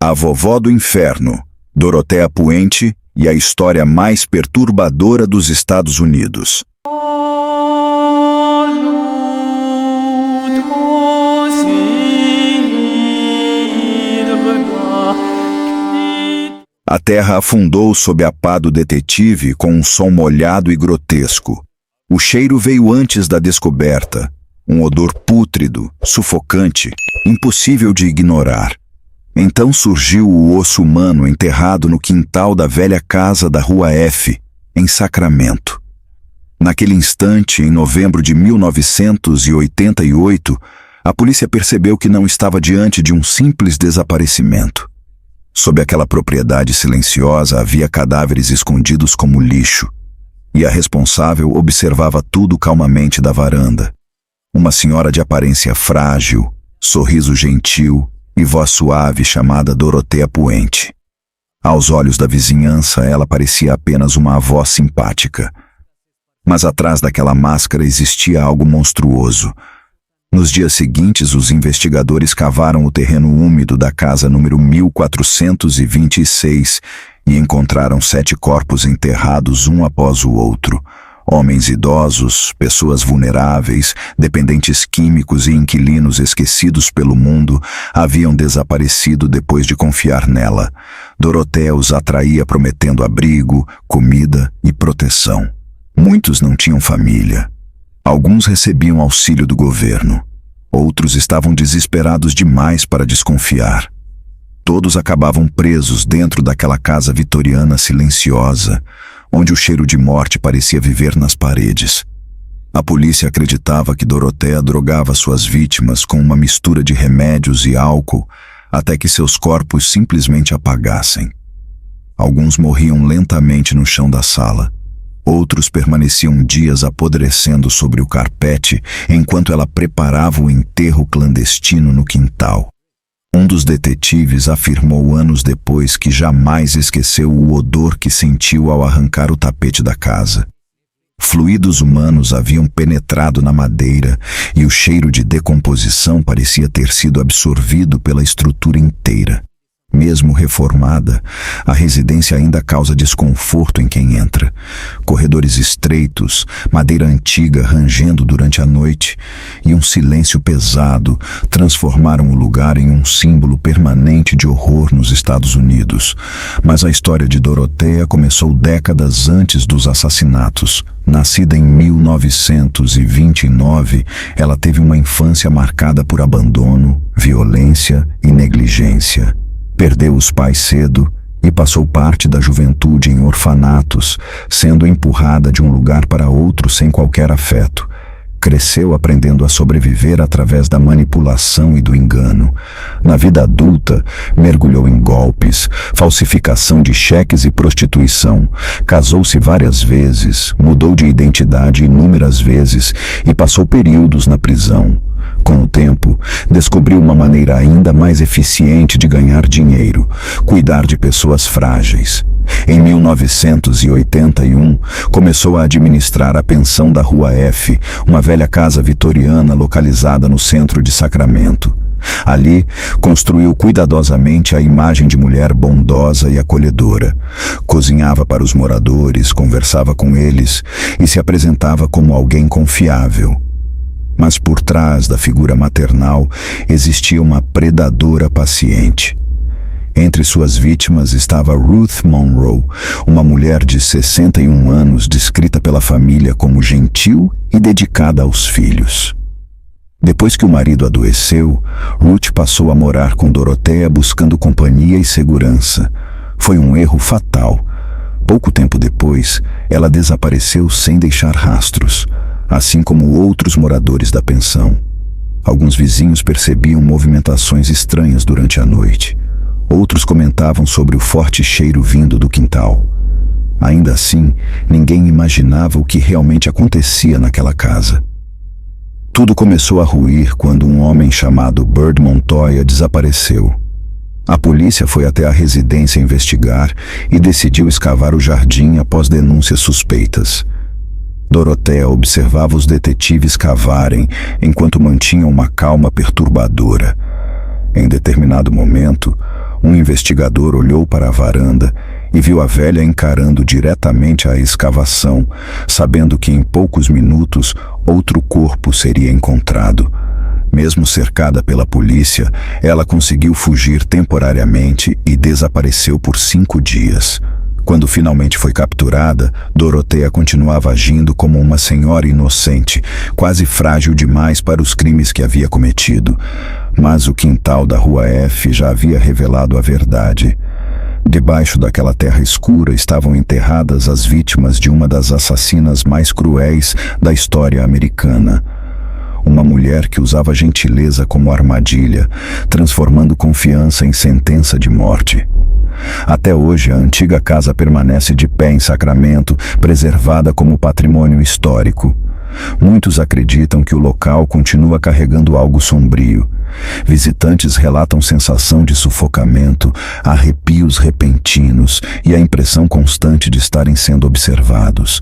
A Vovó do Inferno, Dorothea Puente e a história mais perturbadora dos Estados Unidos. A terra afundou sob a pá do detetive com um som molhado e grotesco. O cheiro veio antes da descoberta, um odor pútrido, sufocante, impossível de ignorar. Então surgiu o osso humano enterrado no quintal da velha casa da Rua F, em Sacramento. Naquele instante, em novembro de 1988, a polícia percebeu que não estava diante de um simples desaparecimento. Sob aquela propriedade silenciosa havia cadáveres escondidos como lixo, e a responsável observava tudo calmamente da varanda. Uma senhora de aparência frágil, sorriso gentil e voz suave chamada Dorothea Puente. Aos olhos da vizinhança, ela parecia apenas uma avó simpática. Mas atrás daquela máscara existia algo monstruoso. Nos dias seguintes, os investigadores cavaram o terreno úmido da casa número 1426 e encontraram 7 corpos enterrados um após o outro. Homens idosos, pessoas vulneráveis, dependentes químicos e inquilinos esquecidos pelo mundo haviam desaparecido depois de confiar nela. Dorothea os atraía prometendo abrigo, comida e proteção. Muitos não tinham família. Alguns recebiam auxílio do governo. Outros estavam desesperados demais para desconfiar. Todos acabavam presos dentro daquela casa vitoriana silenciosa, onde o cheiro de morte parecia viver nas paredes. A polícia acreditava que Dorothea drogava suas vítimas com uma mistura de remédios e álcool até que seus corpos simplesmente apagassem. Alguns morriam lentamente no chão da sala. Outros permaneciam dias apodrecendo sobre o carpete enquanto ela preparava o enterro clandestino no quintal. Um dos detetives afirmou anos depois que jamais esqueceu o odor que sentiu ao arrancar o tapete da casa. Fluidos humanos haviam penetrado na madeira e o cheiro de decomposição parecia ter sido absorvido pela estrutura inteira. Mesmo reformada, a residência ainda causa desconforto em quem entra. Corredores estreitos, madeira antiga rangendo durante a noite e um silêncio pesado transformaram o lugar em um símbolo permanente de horror nos Estados Unidos. Mas a história de Dorothea começou décadas antes dos assassinatos. Nascida em 1929, ela teve uma infância marcada por abandono, violência e negligência. Perdeu os pais cedo e passou parte da juventude em orfanatos, sendo empurrada de um lugar para outro sem qualquer afeto. Cresceu aprendendo a sobreviver através da manipulação e do engano. Na vida adulta, mergulhou em golpes, falsificação de cheques e prostituição. Casou-se várias vezes, mudou de identidade inúmeras vezes e passou períodos na prisão. Com o tempo, descobriu uma maneira ainda mais eficiente de ganhar dinheiro: cuidar de pessoas frágeis. Em 1981, começou a administrar a pensão da Rua F, uma velha casa vitoriana localizada no centro de Sacramento. Ali, construiu cuidadosamente a imagem de mulher bondosa e acolhedora. Cozinhava para os moradores, conversava com eles e se apresentava como alguém confiável. Mas por trás da figura maternal existia uma predadora paciente. Entre suas vítimas estava Ruth Monroe, uma mulher de 61 anos descrita pela família como gentil e dedicada aos filhos. Depois que o marido adoeceu, Ruth passou a morar com Dorothea buscando companhia e segurança. Foi um erro fatal. Pouco tempo depois, ela desapareceu sem deixar rastros, assim como outros moradores da pensão. Alguns vizinhos percebiam movimentações estranhas durante a noite. Outros comentavam sobre o forte cheiro vindo do quintal. Ainda assim, ninguém imaginava o que realmente acontecia naquela casa. Tudo começou a ruir quando um homem chamado Burt Montoya desapareceu. A polícia foi até a residência investigar e decidiu escavar o jardim após denúncias suspeitas. Dorothea observava os detetives cavarem enquanto mantinha uma calma perturbadora. Em determinado momento, Um investigador olhou para a varanda e viu a velha encarando diretamente a escavação, sabendo que em poucos minutos outro corpo seria encontrado. Mesmo cercada pela polícia, ela conseguiu fugir temporariamente e desapareceu por 5 dias. Quando finalmente foi capturada, Dorothea continuava agindo como uma senhora inocente, quase frágil demais para os crimes que havia cometido. Mas o quintal da Rua F já havia revelado a verdade. Debaixo daquela terra escura estavam enterradas as vítimas de uma das assassinas mais cruéis da história americana. Uma mulher que usava gentileza como armadilha, transformando confiança em sentença de morte. Até hoje, a antiga casa permanece de pé em Sacramento, preservada como patrimônio histórico. Muitos acreditam que o local continua carregando algo sombrio. Visitantes relatam sensação de sufocamento, arrepios repentinos e a impressão constante de estarem sendo observados.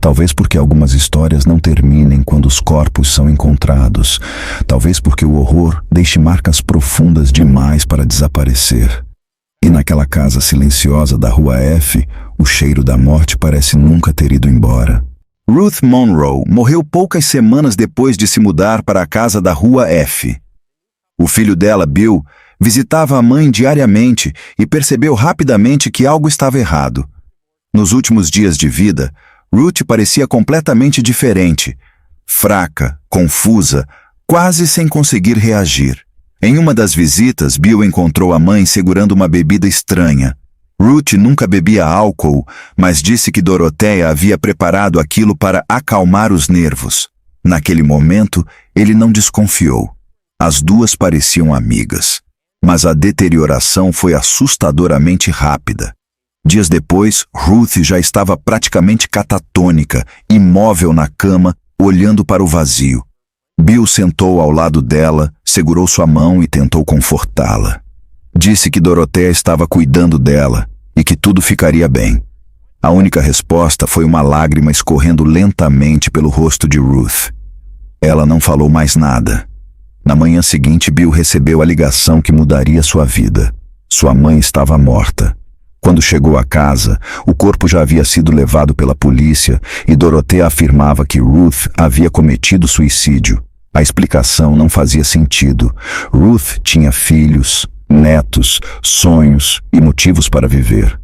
Talvez porque algumas histórias não terminem quando os corpos são encontrados. Talvez porque o horror deixe marcas profundas demais para desaparecer. E naquela casa silenciosa da Rua F, o cheiro da morte parece nunca ter ido embora. Ruth Monroe morreu poucas semanas depois de se mudar para a casa da Rua F. O filho dela, Bill, visitava a mãe diariamente e percebeu rapidamente que algo estava errado. Nos últimos dias de vida, Ruth parecia completamente diferente, fraca, confusa, quase sem conseguir reagir. Em uma das visitas, Bill encontrou a mãe segurando uma bebida estranha. Ruth nunca bebia álcool, mas disse que Dorothea havia preparado aquilo para acalmar os nervos. Naquele momento, ele não desconfiou. As duas pareciam amigas, mas a deterioração foi assustadoramente rápida. Dias depois, Ruth já estava praticamente catatônica, imóvel na cama, olhando para o vazio. Bill sentou ao lado dela, segurou sua mão e tentou confortá-la. Disse que Dorothea estava cuidando dela e que tudo ficaria bem. A única resposta foi uma lágrima escorrendo lentamente pelo rosto de Ruth. Ela não falou mais nada. Na manhã seguinte, Bill recebeu a ligação que mudaria sua vida. Sua mãe estava morta. Quando chegou à casa, o corpo já havia sido levado pela polícia e Dorothea afirmava que Ruth havia cometido suicídio. A explicação não fazia sentido. Ruth tinha filhos, netos, sonhos e motivos para viver.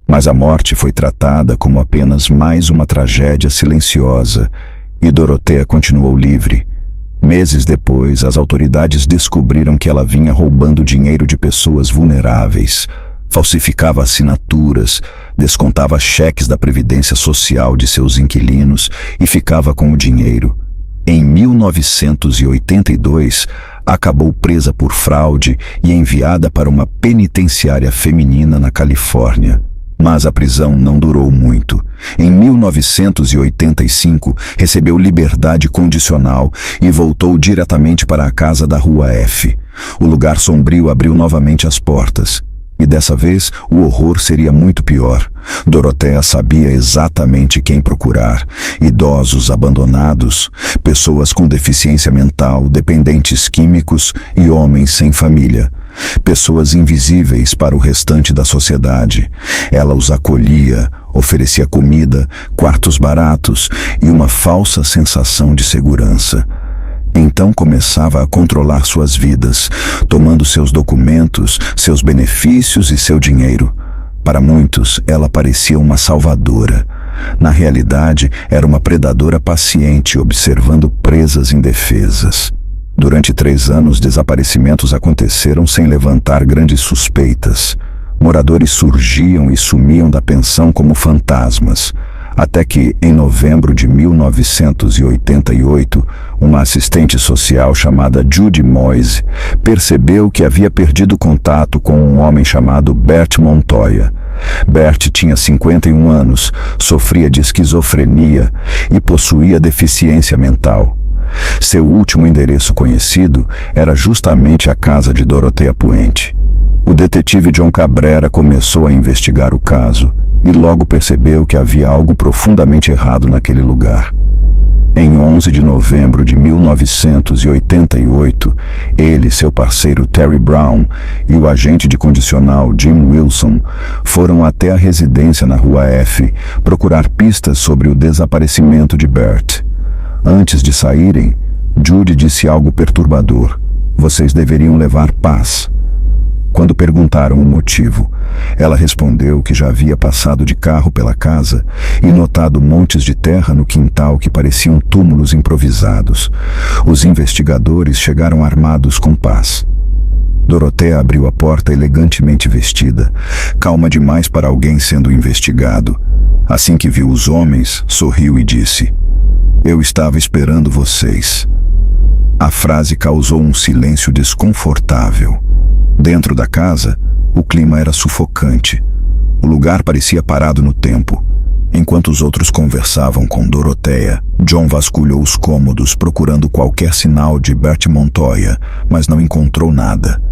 Mas a morte foi tratada como apenas mais uma tragédia silenciosa e Dorothea continuou livre. Meses depois, as autoridades descobriram que ela vinha roubando dinheiro de pessoas vulneráveis, falsificava assinaturas, descontava cheques da Previdência Social de seus inquilinos e ficava com o dinheiro. Em 1982, acabou presa por fraude e enviada para uma penitenciária feminina na Califórnia. Mas a prisão não durou muito. Em 1985, recebeu liberdade condicional e voltou diretamente para a casa da Rua F. O lugar sombrio abriu novamente as portas. E dessa vez, o horror seria muito pior. Dorothea sabia exatamente quem procurar. Idosos abandonados, pessoas com deficiência mental, dependentes químicos e homens sem família. Pessoas invisíveis para o restante da sociedade. Ela os acolhia, oferecia comida, quartos baratos e uma falsa sensação de segurança. Então começava a controlar suas vidas, tomando seus documentos, seus benefícios e seu dinheiro. Para muitos, ela parecia uma salvadora. Na realidade, era uma predadora paciente, observando presas indefesas. Durante 3 anos, desaparecimentos aconteceram sem levantar grandes suspeitas. Moradores surgiam e sumiam da pensão como fantasmas. Até que, em novembro de 1988, uma assistente social chamada Judy Moise percebeu que havia perdido contato com um homem chamado Bert Montoya. Bert tinha 51 anos, sofria de esquizofrenia e possuía deficiência mental. Seu último endereço conhecido era justamente a casa de Dorothea Puente. O detetive John Cabrera começou a investigar o caso e logo percebeu que havia algo profundamente errado naquele lugar. Em 11 de novembro de 1988, ele, seu parceiro Terry Brown e o agente de condicional Jim Wilson foram até a residência na Rua F procurar pistas sobre o desaparecimento de Bert. Antes de saírem, Judy disse algo perturbador: "Vocês deveriam levar paz." Quando perguntaram o motivo, ela respondeu que já havia passado de carro pela casa e notado montes de terra no quintal que pareciam túmulos improvisados. Os investigadores chegaram armados com pás. Dorothea abriu a porta elegantemente vestida, calma demais para alguém sendo investigado. Assim que viu os homens, sorriu e disse: "Eu estava esperando vocês." A frase causou um silêncio desconfortável. Dentro da casa, o clima era sufocante. O lugar parecia parado no tempo. Enquanto os outros conversavam com Dorothea, John vasculhou os cômodos procurando qualquer sinal de Bert Montoya, mas não encontrou nada.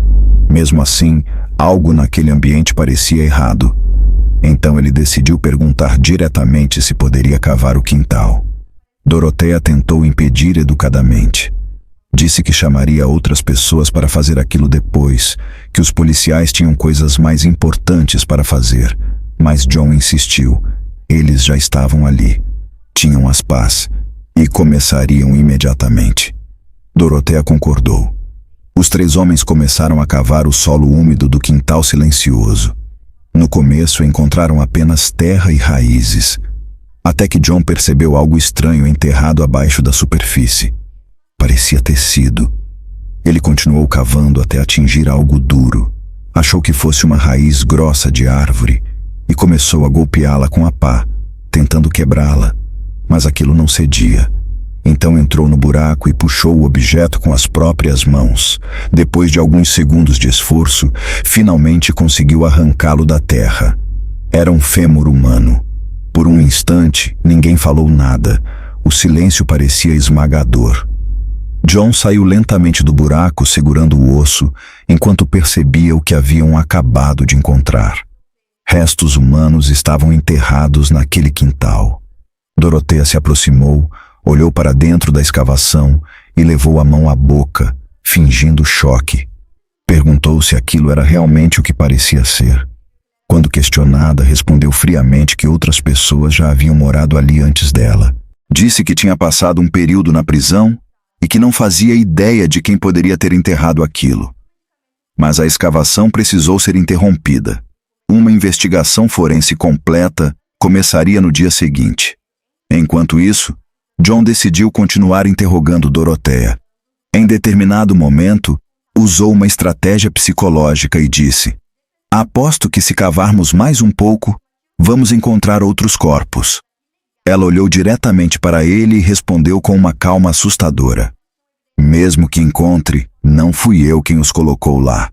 Mesmo assim, algo naquele ambiente parecia errado. Então ele decidiu perguntar diretamente se poderia cavar o quintal. Dorothea tentou impedir educadamente. Disse que chamaria outras pessoas para fazer aquilo depois, que os policiais tinham coisas mais importantes para fazer. Mas John insistiu. Eles já estavam ali, tinham as pás e começariam imediatamente. Dorothea concordou. Os três homens começaram a cavar o solo úmido do quintal silencioso. No começo encontraram apenas terra e raízes, até que John percebeu algo estranho enterrado abaixo da superfície. Parecia tecido. Ele continuou cavando até atingir algo duro. Achou que fosse uma raiz grossa de árvore e começou a golpeá-la com a pá, tentando quebrá-la, mas aquilo não cedia. Então entrou no buraco e puxou o objeto com as próprias mãos. Depois de alguns segundos de esforço, finalmente conseguiu arrancá-lo da terra. Era um fêmur humano. Por um instante, ninguém falou nada. O silêncio parecia esmagador. John saiu lentamente do buraco segurando o osso, enquanto percebia o que haviam acabado de encontrar. Restos humanos estavam enterrados naquele quintal. Dorothea se aproximou, olhou para dentro da escavação e levou a mão à boca, fingindo choque. Perguntou se aquilo era realmente o que parecia ser. Quando questionada, respondeu friamente que outras pessoas já haviam morado ali antes dela. Disse que tinha passado um período na prisão e que não fazia ideia de quem poderia ter enterrado aquilo. Mas a escavação precisou ser interrompida. Uma investigação forense completa começaria no dia seguinte. Enquanto isso, John decidiu continuar interrogando Dorothea. Em determinado momento, usou uma estratégia psicológica e disse: "Aposto que se cavarmos mais um pouco, vamos encontrar outros corpos." Ela olhou diretamente para ele e respondeu com uma calma assustadora: "Mesmo que encontre, não fui eu quem os colocou lá."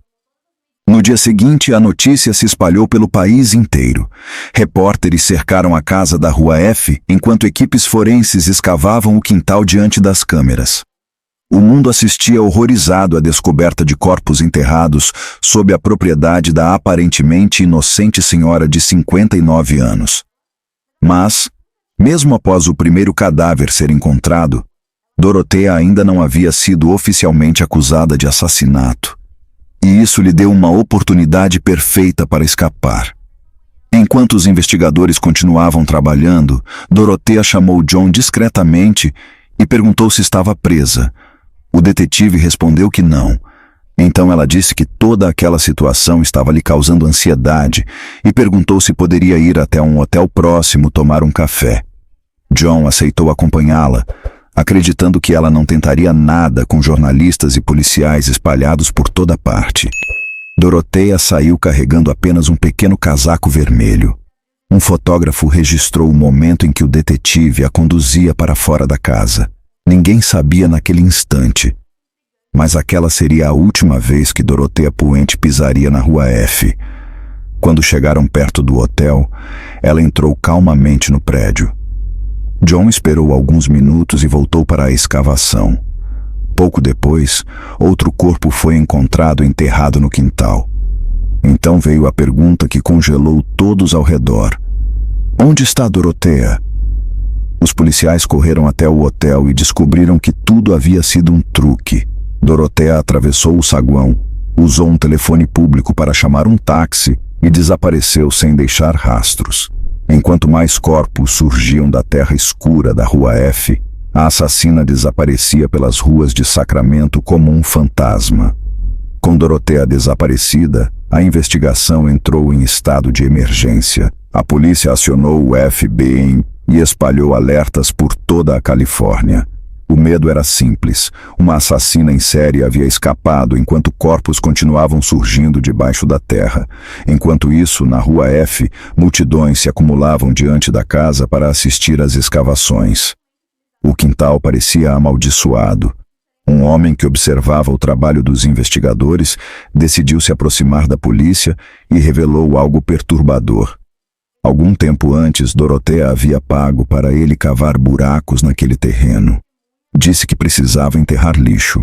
No dia seguinte, a notícia se espalhou pelo país inteiro. Repórteres cercaram a casa da Rua F enquanto equipes forenses escavavam o quintal diante das câmeras. O mundo assistia horrorizado à descoberta de corpos enterrados sob a propriedade da aparentemente inocente senhora de 59 anos. Mas, mesmo após o primeiro cadáver ser encontrado, Dorothea ainda não havia sido oficialmente acusada de assassinato. E isso lhe deu uma oportunidade perfeita para escapar. Enquanto os investigadores continuavam trabalhando, Dorothea chamou John discretamente e perguntou se estava presa. O detetive respondeu que não. Então ela disse que toda aquela situação estava lhe causando ansiedade e perguntou se poderia ir até um hotel próximo tomar um café. John aceitou acompanhá-la, acreditando que ela não tentaria nada com jornalistas e policiais espalhados por toda parte. Dorothea saiu carregando apenas um pequeno casaco vermelho. Um fotógrafo registrou o momento em que o detetive a conduzia para fora da casa. Ninguém sabia naquele instante, mas aquela seria a última vez que Dorothea Puente pisaria na Rua F. Quando chegaram perto do hotel, ela entrou calmamente no prédio. John esperou alguns minutos e voltou para a escavação. Pouco depois, outro corpo foi encontrado enterrado no quintal. Então veio a pergunta que congelou todos ao redor: onde está Dorothea? Os policiais correram até o hotel e descobriram que tudo havia sido um truque. Dorothea atravessou o saguão, usou um telefone público para chamar um táxi e desapareceu sem deixar rastros. Enquanto mais corpos surgiam da terra escura da Rua F, a assassina desaparecia pelas ruas de Sacramento como um fantasma. Com Dorothea desaparecida, a investigação entrou em estado de emergência. A polícia acionou o FBI e espalhou alertas por toda a Califórnia. O medo era simples. Uma assassina em série havia escapado enquanto corpos continuavam surgindo debaixo da terra. Enquanto isso, na Rua F, multidões se acumulavam diante da casa para assistir às escavações. O quintal parecia amaldiçoado. Um homem que observava o trabalho dos investigadores decidiu se aproximar da polícia e revelou algo perturbador. Algum tempo antes, Dorothea havia pago para ele cavar buracos naquele terreno. Disse que precisava enterrar lixo.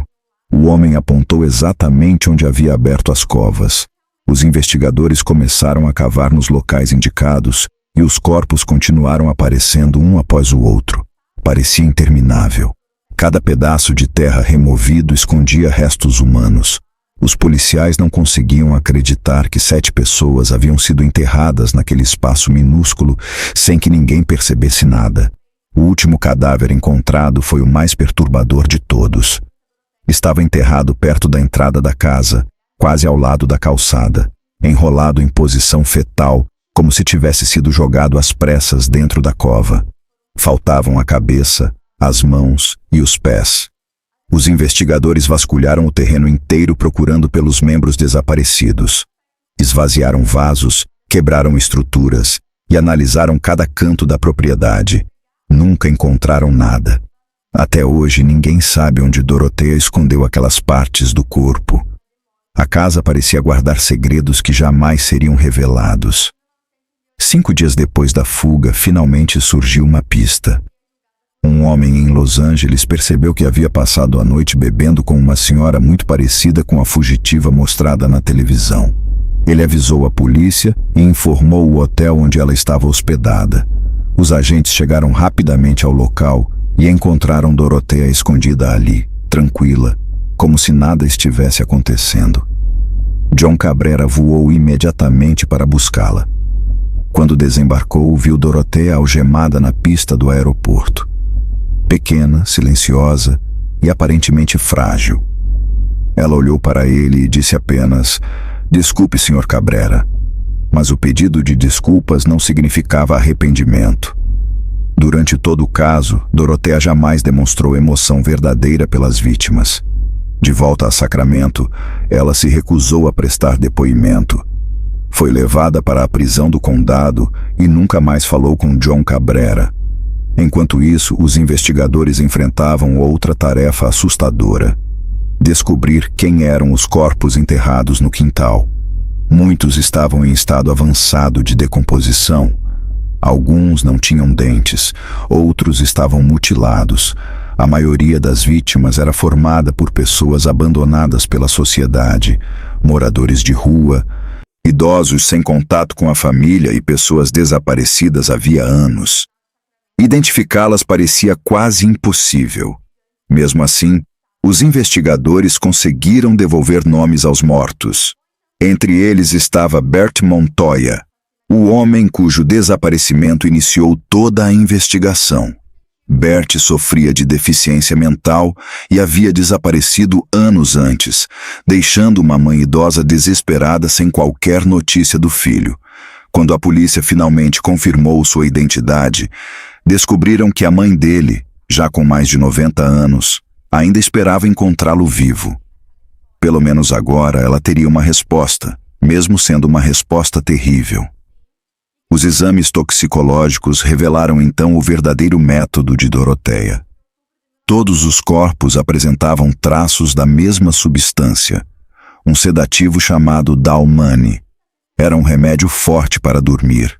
O homem apontou exatamente onde havia aberto as covas. Os investigadores começaram a cavar nos locais indicados e os corpos continuaram aparecendo um após o outro. Parecia interminável. Cada pedaço de terra removido escondia restos humanos. Os policiais não conseguiam acreditar que 7 pessoas haviam sido enterradas naquele espaço minúsculo sem que ninguém percebesse nada. O último cadáver encontrado foi o mais perturbador de todos. Estava enterrado perto da entrada da casa, quase ao lado da calçada, enrolado em posição fetal, como se tivesse sido jogado às pressas dentro da cova. Faltavam a cabeça, as mãos e os pés. Os investigadores vasculharam o terreno inteiro procurando pelos membros desaparecidos. Esvaziaram vasos, quebraram estruturas e analisaram cada canto da propriedade. Nunca encontraram nada. Até hoje ninguém sabe onde Dorothea escondeu aquelas partes do corpo. A casa parecia guardar segredos que jamais seriam revelados. 5 dias depois da fuga, finalmente surgiu uma pista. Um homem em Los Angeles percebeu que havia passado a noite bebendo com uma senhora muito parecida com a fugitiva mostrada na televisão. Ele avisou a polícia e informou o hotel onde ela estava hospedada. Os agentes chegaram rapidamente ao local e encontraram Dorothea escondida ali, tranquila, como se nada estivesse acontecendo. John Cabrera voou imediatamente para buscá-la. Quando desembarcou, viu Dorothea algemada na pista do aeroporto. Pequena, silenciosa e aparentemente frágil. Ela olhou para ele e disse apenas: "Desculpe, Sr. Cabrera." Mas o pedido de desculpas não significava arrependimento. Durante todo o caso, Dorothea jamais demonstrou emoção verdadeira pelas vítimas. De volta a Sacramento, ela se recusou a prestar depoimento. Foi levada para a prisão do condado e nunca mais falou com John Cabrera. Enquanto isso, os investigadores enfrentavam outra tarefa assustadora: descobrir quem eram os corpos enterrados no quintal. Muitos estavam em estado avançado de decomposição. Alguns não tinham dentes, outros estavam mutilados. A maioria das vítimas era formada por pessoas abandonadas pela sociedade, moradores de rua, idosos sem contato com a família e pessoas desaparecidas havia anos. Identificá-las parecia quase impossível. Mesmo assim, os investigadores conseguiram devolver nomes aos mortos. Entre eles estava Bert Montoya, o homem cujo desaparecimento iniciou toda a investigação. Bert sofria de deficiência mental e havia desaparecido anos antes, deixando uma mãe idosa desesperada sem qualquer notícia do filho. Quando a polícia finalmente confirmou sua identidade, descobriram que a mãe dele, já com mais de 90 anos, ainda esperava encontrá-lo vivo. Pelo menos agora ela teria uma resposta, mesmo sendo uma resposta terrível. Os exames toxicológicos revelaram então o verdadeiro método de Dorothea. Todos os corpos apresentavam traços da mesma substância, um sedativo chamado Dalmane. Era um remédio forte para dormir.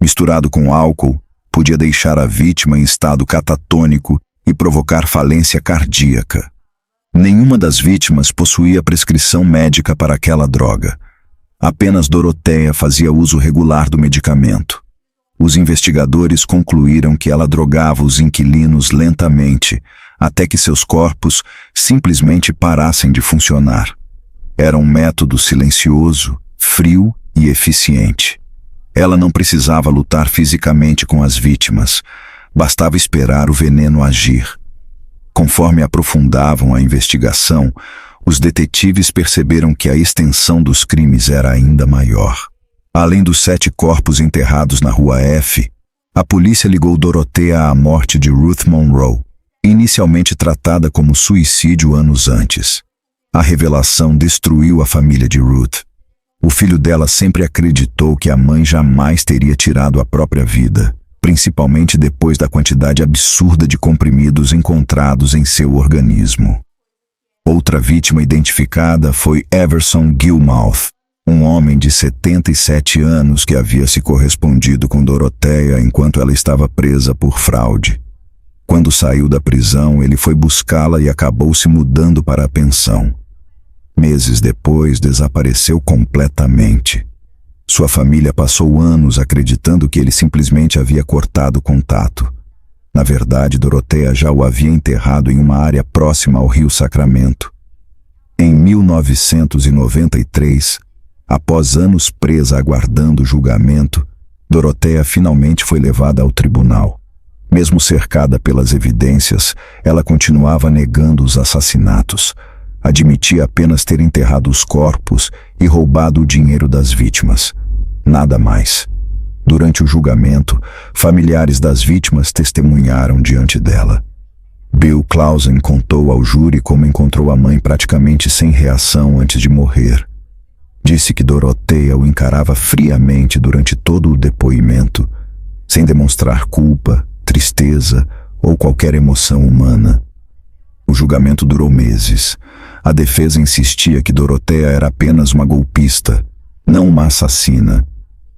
Misturado com álcool, podia deixar a vítima em estado catatônico e provocar falência cardíaca. Nenhuma das vítimas possuía prescrição médica para aquela droga. Apenas Dorothea fazia uso regular do medicamento. Os investigadores concluíram que ela drogava os inquilinos lentamente, até que seus corpos simplesmente parassem de funcionar. Era um método silencioso, frio e eficiente. Ela não precisava lutar fisicamente com as vítimas, bastava esperar o veneno agir. Conforme aprofundavam a investigação, os detetives perceberam que a extensão dos crimes era ainda maior. Além dos 7 corpos enterrados na Rua F, a polícia ligou Dorothea à morte de Ruth Monroe, inicialmente tratada como suicídio anos antes. A revelação destruiu a família de Ruth. O filho dela sempre acreditou que a mãe jamais teria tirado a própria vida, principalmente depois da quantidade absurda de comprimidos encontrados em seu organismo. Outra vítima identificada foi Everson Gilmouth, um homem de 77 anos que havia se correspondido com Dorothea enquanto ela estava presa por fraude. Quando saiu da prisão, ele foi buscá-la e acabou se mudando para a pensão. Meses depois, desapareceu completamente. Sua família passou anos acreditando que ele simplesmente havia cortado contato. Na verdade, Dorothea já o havia enterrado em uma área próxima ao Rio Sacramento. Em 1993, após anos presa aguardando julgamento, Dorothea finalmente foi levada ao tribunal. Mesmo cercada pelas evidências, ela continuava negando os assassinatos. Admitia apenas ter enterrado os corpos e roubado o dinheiro das vítimas. Nada mais. Durante o julgamento, familiares das vítimas testemunharam diante dela. Bill Clausen contou ao júri como encontrou a mãe praticamente sem reação antes de morrer. Disse que Dorothea o encarava friamente durante todo o depoimento, sem demonstrar culpa, tristeza ou qualquer emoção humana. O julgamento durou meses. A defesa insistia que Dorothea era apenas uma golpista, não uma assassina.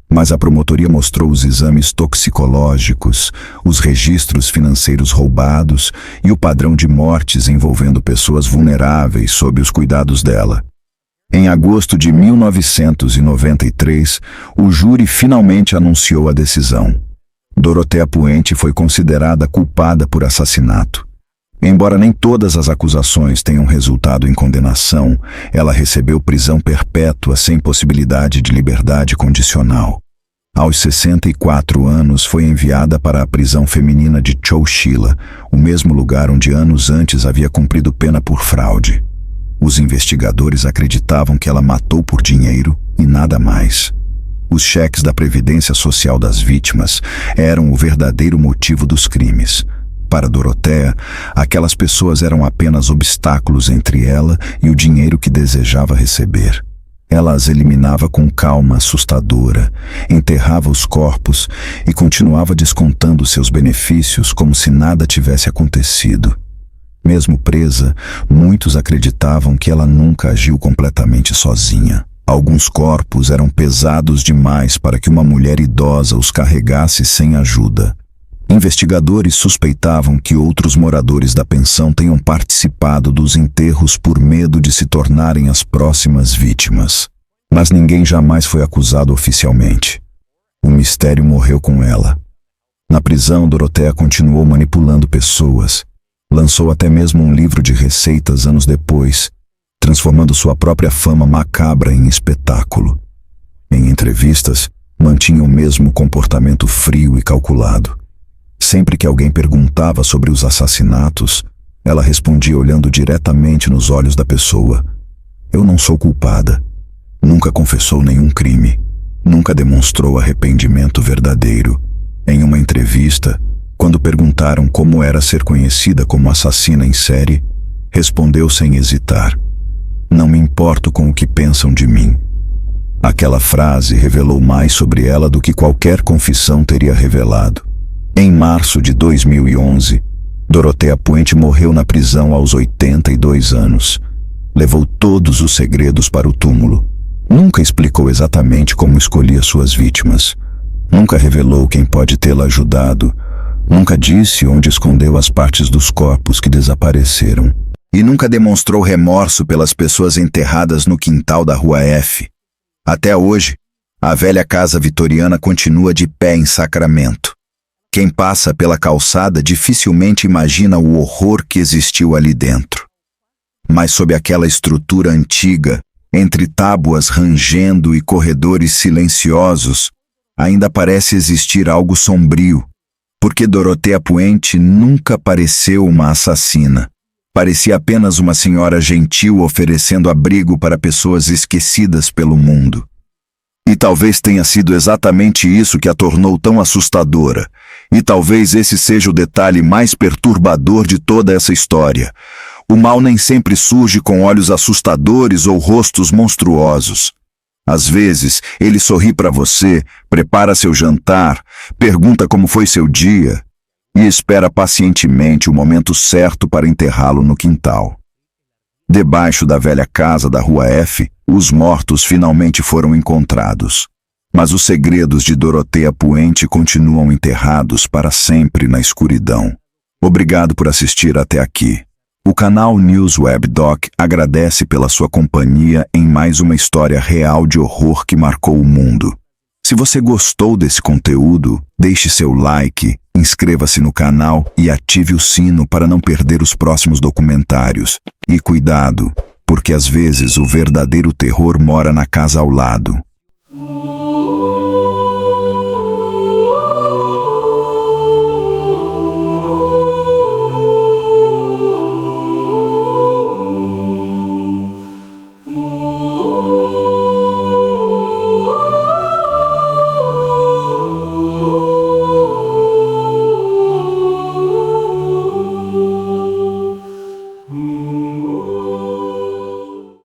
Mas a promotoria mostrou os exames toxicológicos, os registros financeiros roubados e o padrão de mortes envolvendo pessoas vulneráveis sob os cuidados dela. Em agosto de 1993, o júri finalmente anunciou a decisão. Dorothea Puente foi considerada culpada por assassinato. Embora nem todas as acusações tenham resultado em condenação, ela recebeu prisão perpétua sem possibilidade de liberdade condicional. Aos 64 anos, foi enviada para a prisão feminina de Chowchilla, o mesmo lugar onde anos antes havia cumprido pena por fraude. Os investigadores acreditavam que ela matou por dinheiro e nada mais. Os cheques da Previdência Social das vítimas eram o verdadeiro motivo dos crimes. Para Dorothea, aquelas pessoas eram apenas obstáculos entre ela e o dinheiro que desejava receber. Ela as eliminava com calma assustadora, enterrava os corpos e continuava descontando seus benefícios como se nada tivesse acontecido. Mesmo presa, muitos acreditavam que ela nunca agiu completamente sozinha. Alguns corpos eram pesados demais para que uma mulher idosa os carregasse sem ajuda. Investigadores suspeitavam que outros moradores da pensão tenham participado dos enterros por medo de se tornarem as próximas vítimas. Mas ninguém jamais foi acusado oficialmente. O mistério morreu com ela. Na prisão, Dorothea continuou manipulando pessoas. Lançou até mesmo um livro de receitas anos depois, transformando sua própria fama macabra em espetáculo. Em entrevistas, mantinha o mesmo comportamento frio e calculado. Sempre que alguém perguntava sobre os assassinatos, ela respondia olhando diretamente nos olhos da pessoa. Eu não sou culpada. Nunca confessou nenhum crime. Nunca demonstrou arrependimento verdadeiro. Em uma entrevista, quando perguntaram como era ser conhecida como assassina em série, respondeu sem hesitar: não me importo com o que pensam de mim. Aquela frase revelou mais sobre ela do que qualquer confissão teria revelado. Em março de 2011, Dorothea Puente morreu na prisão aos 82 anos. Levou todos os segredos para o túmulo. Nunca explicou exatamente como escolhia suas vítimas. Nunca revelou quem pode tê-la ajudado. Nunca disse onde escondeu as partes dos corpos que desapareceram. E nunca demonstrou remorso pelas pessoas enterradas no quintal da Rua F. Até hoje, A velha casa vitoriana continua de pé em Sacramento. Quem passa pela calçada dificilmente imagina o horror que existiu ali dentro. Mas sob aquela estrutura antiga, entre tábuas rangendo e corredores silenciosos, ainda parece existir algo sombrio, porque Dorothea Puente nunca pareceu uma assassina. Parecia apenas uma senhora gentil oferecendo abrigo para pessoas esquecidas pelo mundo. E talvez tenha sido exatamente isso que a tornou tão assustadora. E talvez esse seja o detalhe mais perturbador de toda essa história. O mal nem sempre surge com olhos assustadores ou rostos monstruosos. Às vezes, ele sorri para você, prepara seu jantar, pergunta como foi seu dia e espera pacientemente o momento certo para enterrá-lo no quintal. Debaixo da velha casa da Rua F, os mortos finalmente foram encontrados. Mas os segredos de Dorothea Puente continuam enterrados para sempre na escuridão. Obrigado por assistir até aqui. O canal News Web Doc agradece pela sua companhia em mais uma história real de horror que marcou o mundo. Se você gostou desse conteúdo, deixe seu like, inscreva-se no canal e ative o sino para não perder os próximos documentários. E cuidado, porque às vezes o verdadeiro terror mora na casa ao lado.